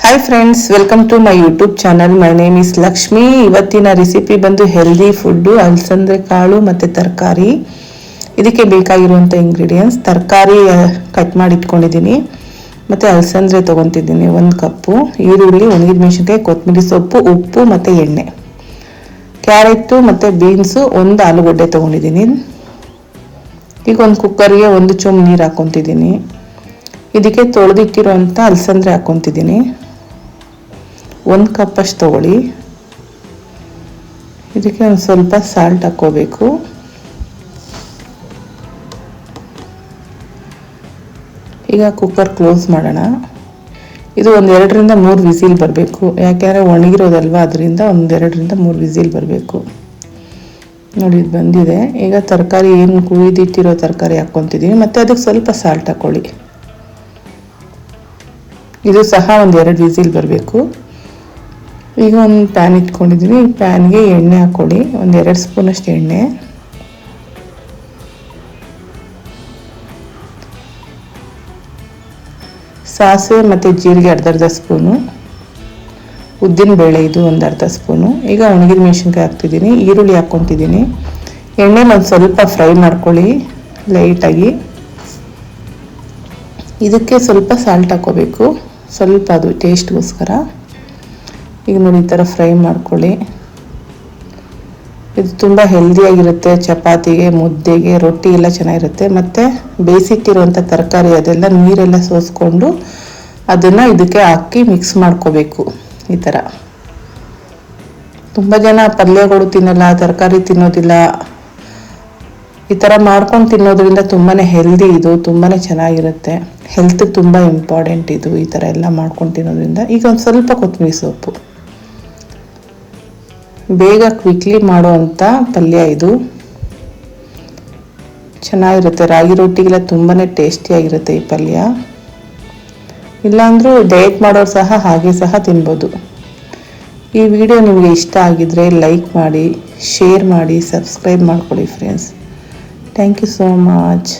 Hi friends, welcome to my YouTube channel. My name is Lakshmi. ಇವತ್ತಿನ recipe ಬಂದು healthy food, ಅಲಸಂದೆ ಕಾಳು ಮತ್ತು ತರಕಾರಿ. ಇದಕ್ಕೆ ಬೇಕಾಗಿರುವಂಥ ಇಂಗ್ರೀಡಿಯೆಂಟ್ಸ್: ತರಕಾರಿ ಕಟ್ ಮಾಡಿ ಇಟ್ಕೊಂಡಿದ್ದೀನಿ, ಮತ್ತು ಅಲಸಂದ್ರೆ ತೊಗೊತಿದ್ದೀನಿ 1 ಕಪ್ಪು, ಈರುಳ್ಳಿ, ಒಣಗಿದ ಮೆಣಸಿನಕಾಯಿ, ಕೊತ್ತಂಬರಿ ಸೊಪ್ಪು, ಉಪ್ಪು ಮತ್ತು ಎಣ್ಣೆ, ಕ್ಯಾರೆಟು ಮತ್ತು ಬೀನ್ಸು, 1 ಆಲೂಗಡ್ಡೆ ತೊಗೊಂಡಿದ್ದೀನಿ. ಈಗ ಒಂದು ಕುಕ್ಕರ್ಗೆ 1 ಚೊಂಬು ನೀರು ಹಾಕ್ಕೊತಿದ್ದೀನಿ. ಇದಕ್ಕೆ ತೊಳೆದಿಕ್ಕಿರೋಂಥ ಅಲಸಂದ್ರೆ ಹಾಕ್ಕೊತಿದ್ದೀನಿ. 1 ಕಪ್ಪಷ್ಟು ತೊಗೊಳ್ಳಿ. ಇದಕ್ಕೆ ಒಂದು ಸ್ವಲ್ಪ ಸಾಲ್ಟ್ ಹಾಕ್ಕೋಬೇಕು. ಈಗ ಕುಕ್ಕರ್ ಕ್ಲೋಸ್ ಮಾಡೋಣ. ಇದು 1-2 ರಿಂದ 3 ವಿಸಿಲ್ ಬರಬೇಕು, ಯಾಕೆಂದರೆ ಒಣಗಿರೋದಲ್ವ, ಅದರಿಂದ 1-2 ರಿಂದ 3 ವಿಸಿಲ್ ಬರಬೇಕು. ನೋಡಿ, ಇದು ಬಂದಿದೆ. ಈಗ ತರಕಾರಿ ಏನು ಕುಯ್ದಿಟ್ಟಿರೋ ತರಕಾರಿ ಹಾಕ್ಕೊತಿದ್ದೀನಿ, ಮತ್ತು ಅದಕ್ಕೆ ಸ್ವಲ್ಪ ಸಾಲ್ಟ್ ಹಾಕ್ಕೊಳ್ಳಿ. ಇದು ಸಹ 1-2 ವಿಸಿಲ್ ಬರಬೇಕು. ಈಗ ಒಂದು ಪ್ಯಾನ್ ಇಟ್ಕೊಂಡಿದ್ದೀನಿ. ಈ ಪ್ಯಾನ್ಗೆ ಎಣ್ಣೆ ಹಾಕ್ಕೊಳ್ಳಿ, 1-2 ಸ್ಪೂನಷ್ಟು ಎಣ್ಣೆ. ಸಾಸಿವೆ ಮತ್ತು ಜೀರಿಗೆ ಅರ್ಧ ಸ್ಪೂನು, ಉದ್ದಿನಬೇಳೆ ಇದು 1 ಸ್ಪೂನು. ಈಗ ಒಣಗಿದ ಮೆಣಸಿನ್ಕಾಯಿ ಹಾಕ್ತಿದ್ದೀನಿ, ಈರುಳ್ಳಿ ಹಾಕ್ಕೊತಿದ್ದೀನಿ. ಎಣ್ಣೆ ಒಂದು ಸ್ವಲ್ಪ ಫ್ರೈ ಮಾಡ್ಕೊಳ್ಳಿ ಲೈಟಾಗಿ. ಇದಕ್ಕೆ ಸ್ವಲ್ಪ ಸಾಲ್ಟ್ ಹಾಕ್ಕೋಬೇಕು, ಸ್ವಲ್ಪ, ಅದು ಟೇಸ್ಟ್ಗೋಸ್ಕರ. ಈಗ ನೋಡಿ, ಈ ಥರ ಫ್ರೈ ಮಾಡ್ಕೊಳ್ಳಿ. ಇದು ತುಂಬ ಹೆಲ್ದಿಯಾಗಿರುತ್ತೆ. ಚಪಾತಿಗೆ, ಮುದ್ದೆಗೆ, ರೊಟ್ಟಿ ಎಲ್ಲ ಚೆನ್ನಾಗಿರುತ್ತೆ. ಮತ್ತು ಬೇಯಿಸಿಟ್ಟಿರುವಂಥ ತರಕಾರಿ ಅದೆಲ್ಲ ನೀರೆಲ್ಲ ಸೋಸ್ಕೊಂಡು ಅದನ್ನು ಇದಕ್ಕೆ ಹಾಕಿ ಮಿಕ್ಸ್ ಮಾಡ್ಕೋಬೇಕು. ಈ ಥರ ತುಂಬ ಜನ ಪಲ್ಯಗಳು ತಿನ್ನಲ್ಲ, ತರಕಾರಿ ತಿನ್ನೋದಿಲ್ಲ. ಈ ಥರ ಮಾಡ್ಕೊಂಡು ತಿನ್ನೋದ್ರಿಂದ ತುಂಬಾ ಹೆಲ್ದಿ, ಇದು ತುಂಬಾ ಚೆನ್ನಾಗಿರುತ್ತೆ. ಹೆಲ್ತ್ ತುಂಬ ಇಂಪಾರ್ಟೆಂಟ್ ಇದು, ಈ ಥರ ಎಲ್ಲ ಮಾಡ್ಕೊಂಡು ತಿನ್ನೋದ್ರಿಂದ. ಈಗ ಒಂದು ಸ್ವಲ್ಪ ಕೊತ್ತಂಬರಿ ಸೊಪ್ಪು. ಬೇಗ ಕ್ವಿಕ್ಲಿ ಮಾಡುವಂಥ ಪಲ್ಯ ಇದು, ಚೆನ್ನಾಗಿರುತ್ತೆ. ರಾಗಿ ರೊಟ್ಟಿಗೆಲ್ಲ ತುಂಬಾ ಟೇಸ್ಟಿಯಾಗಿರುತ್ತೆ ಈ ಪಲ್ಯ. ಇಲ್ಲಾಂದ್ರೂ ಡಯಟ್ ಮಾಡೋರು ಸಹ ಹಾಗೆ ಸಹ ತಿನ್ಬೋದು. ಈ ವಿಡಿಯೋ ನಿಮಗೆ ಇಷ್ಟ ಆಗಿದ್ರೆ ಲೈಕ್ ಮಾಡಿ, ಶೇರ್ ಮಾಡಿ, ಸಬ್ಸ್ಕ್ರೈಬ್ ಮಾಡ್ಕೊಳ್ಳಿ friends. Thank you so much.